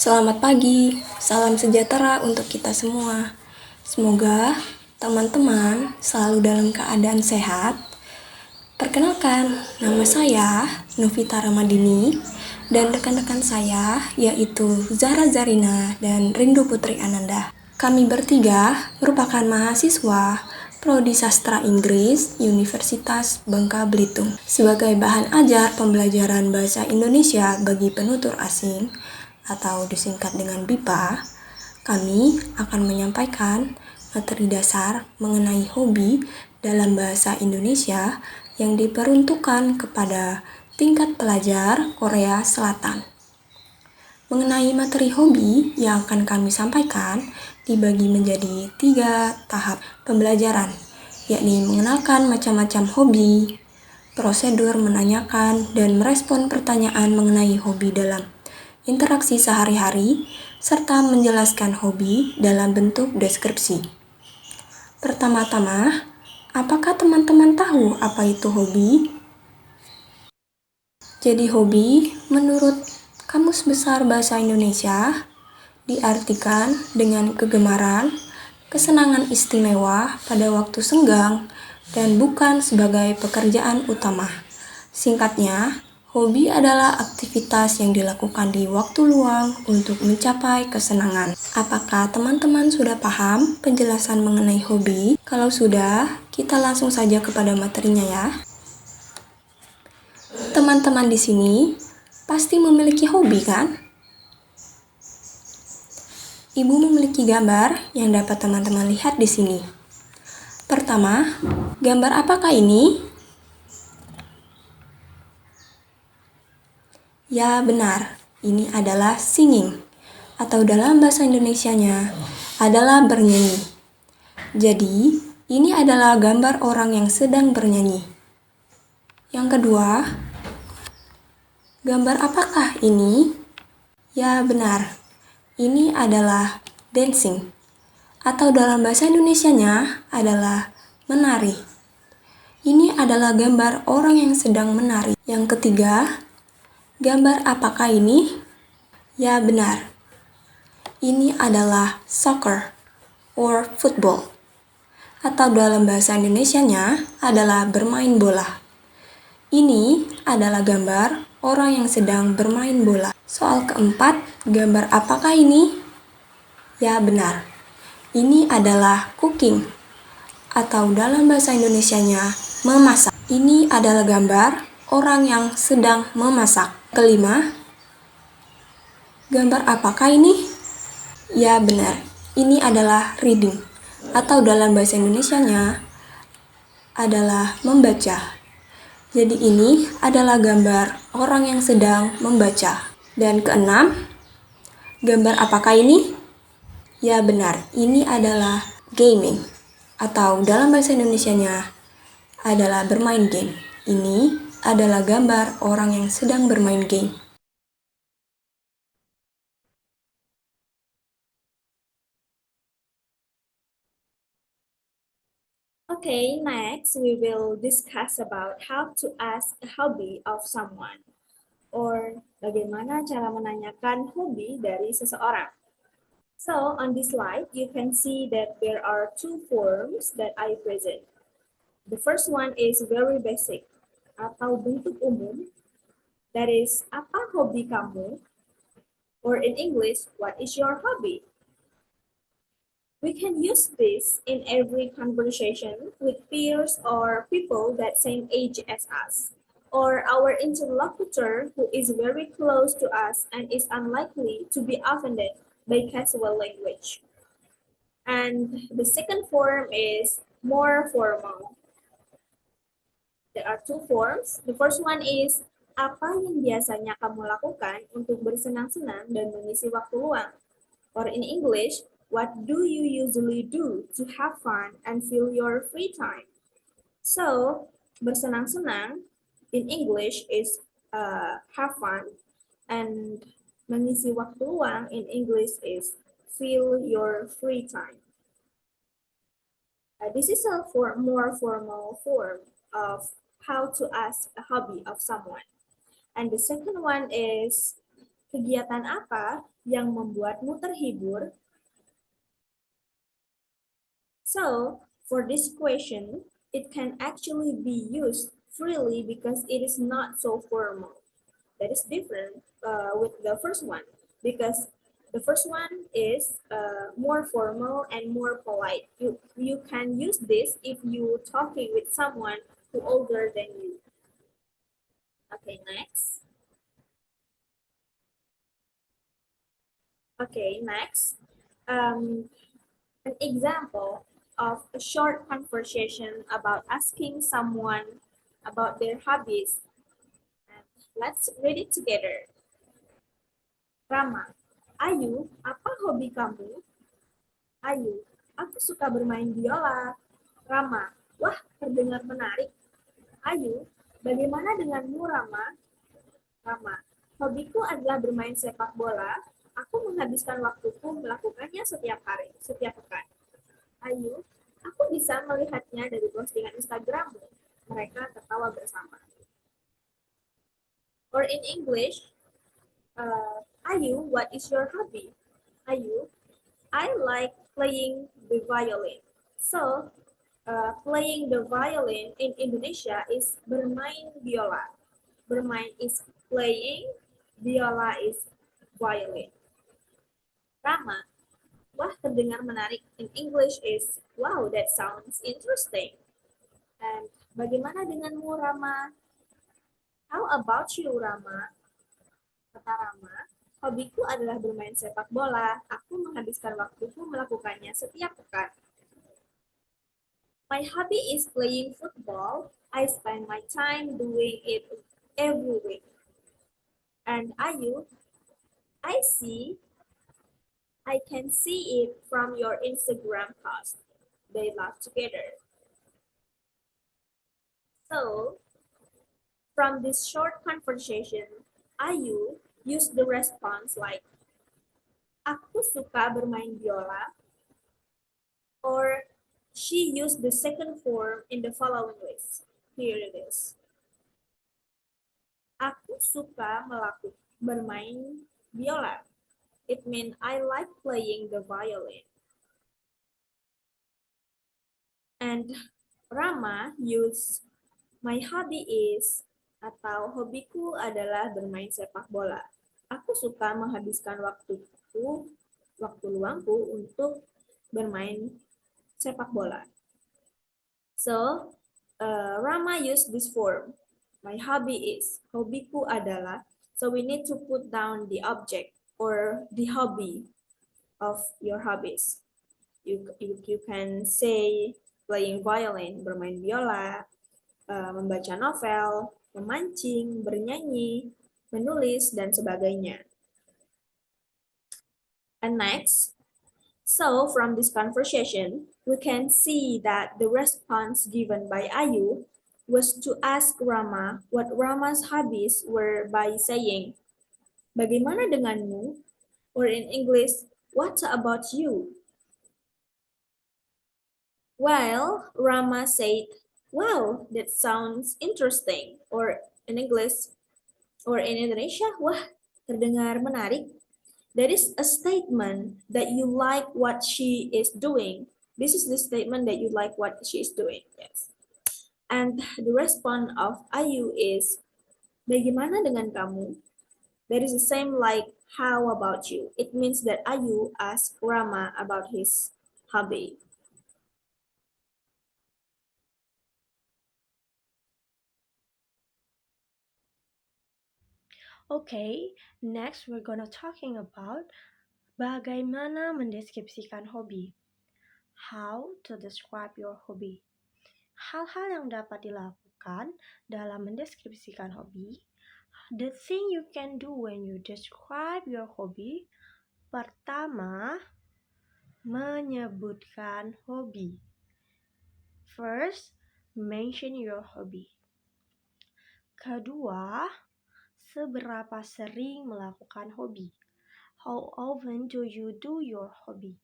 Selamat pagi, salam sejahtera untuk kita semua. Semoga teman-teman selalu dalam keadaan sehat. Perkenalkan, nama saya Novita Ramadini dan rekan-rekan saya yaitu Zara Zarina dan Rindu Putri Ananda. Kami bertiga merupakan mahasiswa Prodi Sastra Inggris Universitas Bangka Belitung. Sebagai bahan ajar pembelajaran bahasa Indonesia bagi penutur asing atau disingkat dengan BIPA, kami akan menyampaikan materi dasar mengenai hobi dalam bahasa Indonesia yang diperuntukkan kepada tingkat pelajar Korea Selatan. Mengenai materi hobi yang akan kami sampaikan dibagi menjadi 3 tahap pembelajaran, yakni mengenalkan macam-macam hobi, prosedur menanyakan dan merespon pertanyaan mengenai hobi dalam interaksi sehari-hari, serta menjelaskan hobi dalam bentuk deskripsi. Pertama-tama, apakah teman-teman tahu apa itu hobi? Jadi hobi, menurut Kamus Besar Bahasa Indonesia, diartikan dengan kegemaran, kesenangan istimewa pada waktu senggang, dan bukan sebagai pekerjaan utama. Singkatnya, hobi adalah aktivitas yang dilakukan di waktu luang untuk mencapai kesenangan. Apakah teman-teman sudah paham penjelasan mengenai hobi? Kalau sudah, kita langsung saja kepada materinya ya. Teman-teman di sini pasti memiliki hobi kan? Ibu memiliki gambar yang dapat teman-teman lihat di sini. Pertama, gambar apakah ini? Ya, benar. Ini adalah singing, atau dalam bahasa Indonesianya adalah bernyanyi. Jadi, ini adalah gambar orang yang sedang bernyanyi. Yang kedua, gambar apakah ini? Ya, benar. Ini adalah dancing, atau dalam bahasa Indonesianya adalah menari. Ini adalah gambar orang yang sedang menari. Yang ketiga, gambar apakah ini? Ya, benar. Ini adalah soccer or football, atau dalam bahasa Indonesianya adalah bermain bola. Ini adalah gambar orang yang sedang bermain bola. Soal keempat, gambar apakah ini? Ya, benar. Ini adalah cooking, atau dalam bahasa Indonesianya memasak. Ini adalah gambar orang yang sedang memasak. Kelima, gambar apakah ini? Ya, benar. Ini adalah reading, atau dalam bahasa Indonesianya adalah membaca. Jadi ini adalah gambar orang yang sedang membaca. Dan keenam, gambar apakah ini? Ya, benar. Ini adalah gaming, atau dalam bahasa Indonesianya adalah bermain game. Ini adalah gambar orang yang sedang bermain game. Okay, next we will discuss about how to ask a hobby of someone, or bagaimana cara menanyakan hobi dari seseorang. So, on this slide, you can see that there are two forms that I present. The first one is very basic, atau bentuk umum, that is, apa hobi kamu? Or in English, what is your hobby? We can use this in every conversation with peers or people that same age as us, or our interlocutor who is very close to us and is unlikely to be offended by casual language. And the second form is more formal. There are two forms. The first one is apa yang biasanya kamu lakukan untuk bersenang-senang dan mengisi waktu luang? Or in English, what do you usually do to have fun and fill your free time? So, bersenang-senang in English is have fun, and mengisi waktu luang in English is fill your free time. This is a more formal form of how to ask a hobby of someone. And the second one is kegiatan apa yang membuatmu terhibur? So, for this question, it can actually be used freely because it is not so formal. That is different with the first one because the first one is more formal and more polite. You can use this if you talking with someone who older than you. Okay, next. Okay, next. Um, an example of a short conversation about asking someone about their hobbies. And let's read it together. Rama, Ayu, apa hobi kamu? Ayu, aku suka bermain biola. Rama, wah terdengar menarik. Ayu, bagaimana denganmu Rama? Rama, hobiku adalah bermain sepak bola. Aku menghabiskan waktuku melakukannya setiap hari, setiap pekan. Ayu, aku bisa melihatnya dari postingan Instagrammu. Mereka tertawa bersama. Or in English, Ayu, what is your hobby? Ayu, I like playing the violin. So, playing the violin in Indonesia is bermain biola. Bermain is playing, biola is violin. Rama, wah terdengar menarik. In English is, wow, that sounds interesting. And bagaimana denganmu Rama? How about you Rama? Kata Rama, hobiku adalah bermain sepak bola. Aku menghabiskan waktuku melakukannya setiap pekan. My hobby is playing football. I spend my time doing it every week. And Ayu, I see, I can see it from your Instagram post. They laugh together. So, from this short conversation, Ayu used the response like, aku suka bermain biola, or she used the second form in the following ways. Here it is. Aku suka bermain biola. It means I like playing the violin. And Rama use my hobby is atau hobiku adalah bermain sepak bola. Aku suka menghabiskan waktu luangku untuk bermain sepak bola. So, Rama use this form. My hobby is. Hobiku adalah. So we need to put down the object or the hobby of your hobbies. You can say playing violin, bermain biola, membaca novel, memancing, bernyanyi, menulis, dan sebagainya. And next, so from this conversation, we can see that the response given by Ayu was to ask Rama what Rama's hobbies were by saying, bagaimana denganmu? Or in English, what about you? Well, Rama said, wow, that sounds interesting. Or in English, or in Indonesia, wah, terdengar menarik. That is a statement that you like what she is doing. This is the statement that you like what she is doing. Yes. And the response of Ayu is, bagaimana dengan kamu? That is the same like, how about you? It means that Ayu asked Rama about his hobby. Okay, next we're gonna talking about bagaimana mendeskripsikan hobi. How to describe your hobby. Hal-hal yang dapat dilakukan dalam mendeskripsikan hobi. The thing you can do when you describe your hobby. Pertama, menyebutkan hobi. First, mention your hobby. Kedua, seberapa sering melakukan hobi. How often do you do your hobby?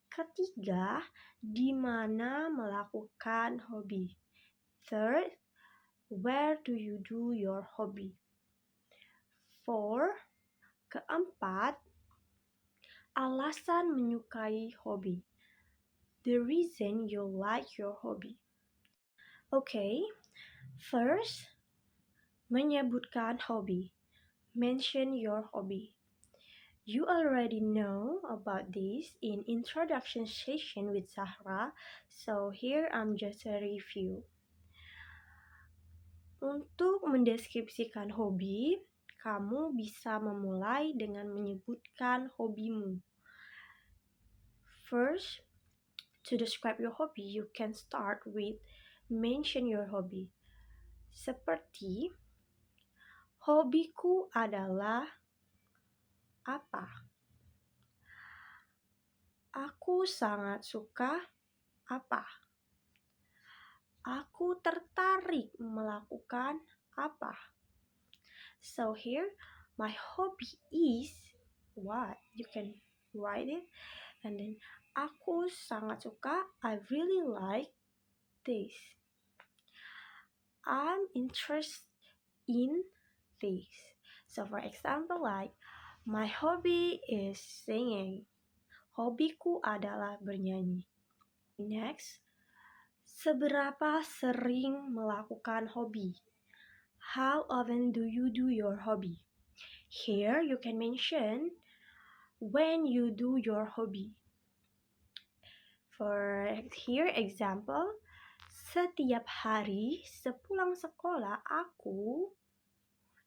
Ketiga, di mana melakukan hobi. Third, where do you do your hobby? Four, keempat, Alasan menyukai hobi. The reason you like your hobby. Okay, first, menyebutkan hobi. Mention your hobby. You already know about this in introduction session with Zahra, so here I'm just a review. Untuk mendeskripsikan hobi, kamu bisa memulai dengan menyebutkan hobimu. First, to describe your hobby, you can start with mention your hobby. Seperti, hobiku adalah apa? Aku sangat suka apa? Aku tertarik melakukan apa? So here, my hobby is what? You can write it. And then, aku sangat suka, I really like this. I'm interested in this. So for example, like, my hobby is singing. Hobiku adalah bernyanyi. Next, seberapa sering melakukan hobi? How often do you do your hobby? Here you can mention when you do your hobby. For here example, setiap hari sepulang sekolah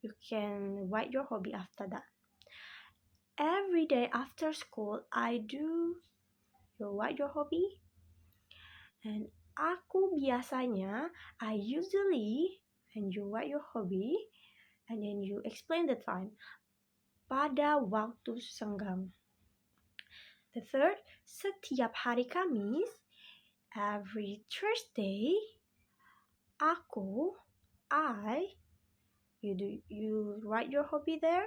you can write your hobby after that. Every day after school you write your hobby. And aku biasanya, I usually, and you write your hobby, and then you explain the time. Pada waktu senggang. The third, setiap hari Kamis, every Thursday, you write your hobby there,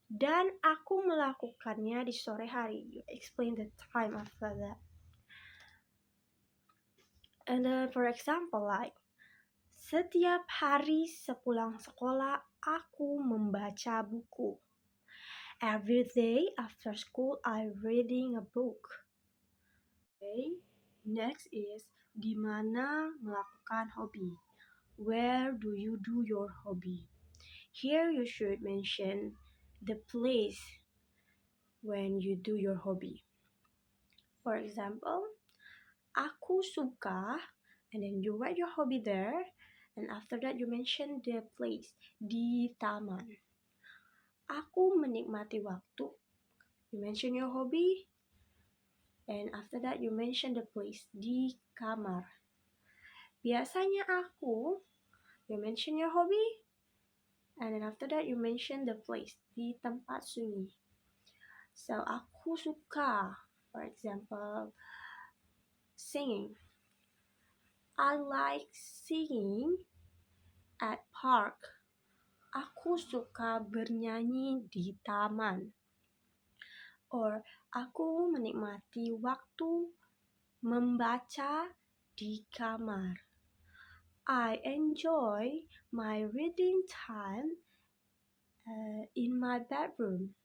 dan aku melakukannya di sore hari. You explain the time after that. And then for example, like, setiap hari sepulang sekolah, aku membaca buku. Every day after school, I'm reading a book. Okay, next is di mana melakukan hobi. Where do you do your hobby? Here you should mention the place when you do your hobby. For example, aku suka, and then you write your hobby there, and after that you mention the place, di taman. Aku menikmati waktu. You mention your hobby, and after that you mention the place, di kamar. Biasanya you mention your hobby, and then after that you mention the place, di tempat sunyi. So, aku suka, for example, singing. I like singing at park. Aku suka bernyanyi di taman. Or, aku menikmati waktu membaca di kamar. I enjoy my reading time in my bedroom.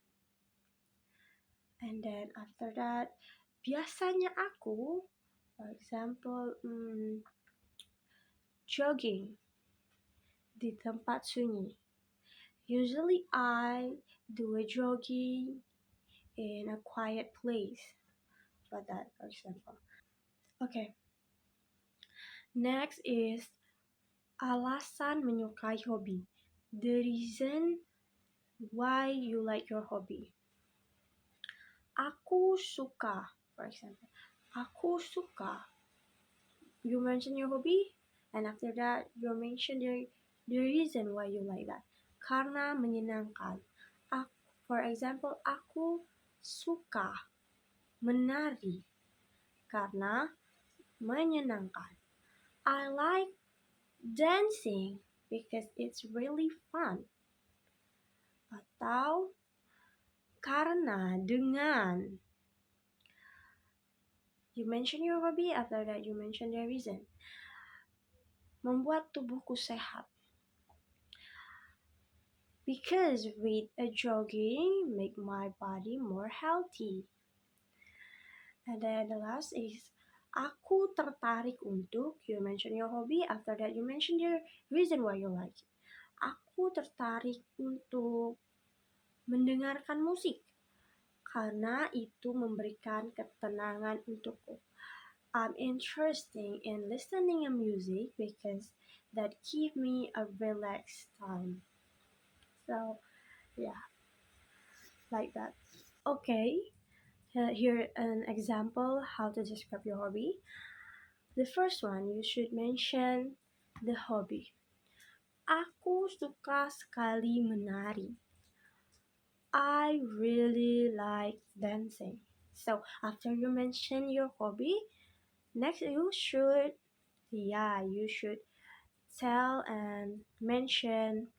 And then after that, biasanya aku, for example, jogging di tempat sunyi. Usually I do a jogging in a quiet place. For that, for example. Okay. Next is alasan menyukai hobi. The reason why you like your hobby. Aku suka, for example. Aku suka. You mention your hobby, and after that you mention the reason why you like that. Karena menyenangkan. For example, aku suka menari karena menyenangkan. I like dancing because it's really fun. Atau karena dengan. You mention your hobby, after that you mention the reason. Membuat tubuhku sehat. because with a jogging make my body more healthy. And then the last is aku tertarik untuk, you mention your hobby, after that you mention your reason why you like it. Aku tertarik untuk mendengarkan musik karena itu memberikan ketenangan untukku. I'm interested in listening to music because that give me a relaxed time. So yeah, like that. Okay, here an example how to describe your hobby. The first one, you should mention the hobby. Aku suka sekali menari. I really like dancing. So after you mention your hobby, next you should tell and mention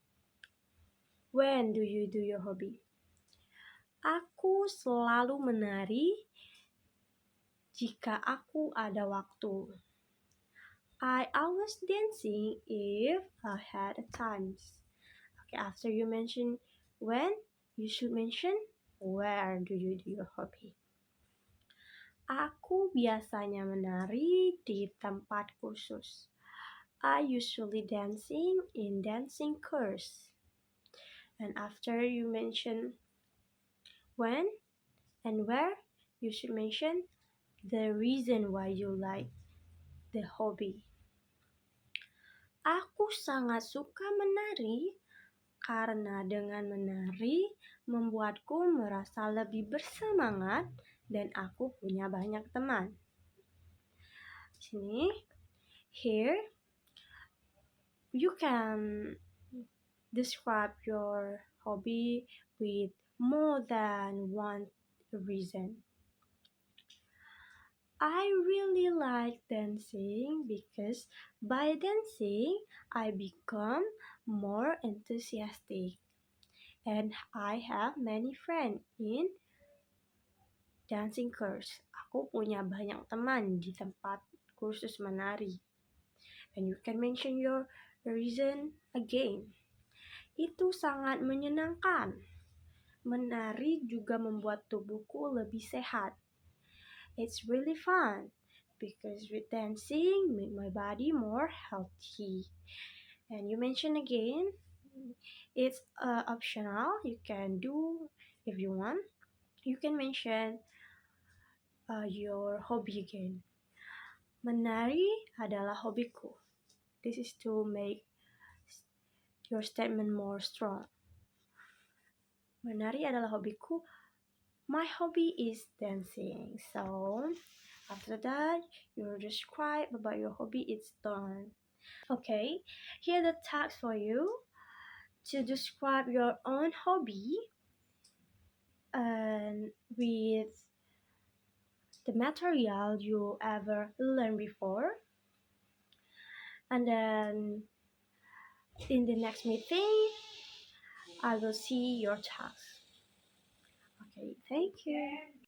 when do you do your hobby. Aku selalu menari jika aku ada waktu. I always dancing if I had times. Okay, after you mention when, you should mention where do you do your hobby. Aku biasanya menari di tempat khusus. I usually dancing in dancing course. And after you mention when and where, you should mention the reason why you like the hobby. Aku sangat suka menari karena dengan menari membuatku merasa lebih bersemangat dan aku punya banyak teman. Sini, here, you can describe your hobby with more than one reason. I really like dancing because by dancing I become more enthusiastic and I have many friends in dancing course. Aku punya banyak teman di tempat kursus menari. And you can mention your reason again. Itu sangat menyenangkan. Menari juga membuat tubuhku lebih sehat. It's really fun because with dancing make my body more healthy. And you mention again, it's optional. You can do if you want. You can mention your hobby again. Menari adalah hobiku. This is to make your statement more strong. Menari adalah hobiku. My hobby is dancing. So after that, you describe about your hobby. It's done. Okay, here the task for you to describe your own hobby and with the material you ever learned before. And then in the next meeting, I will see your task. Okay, thank you.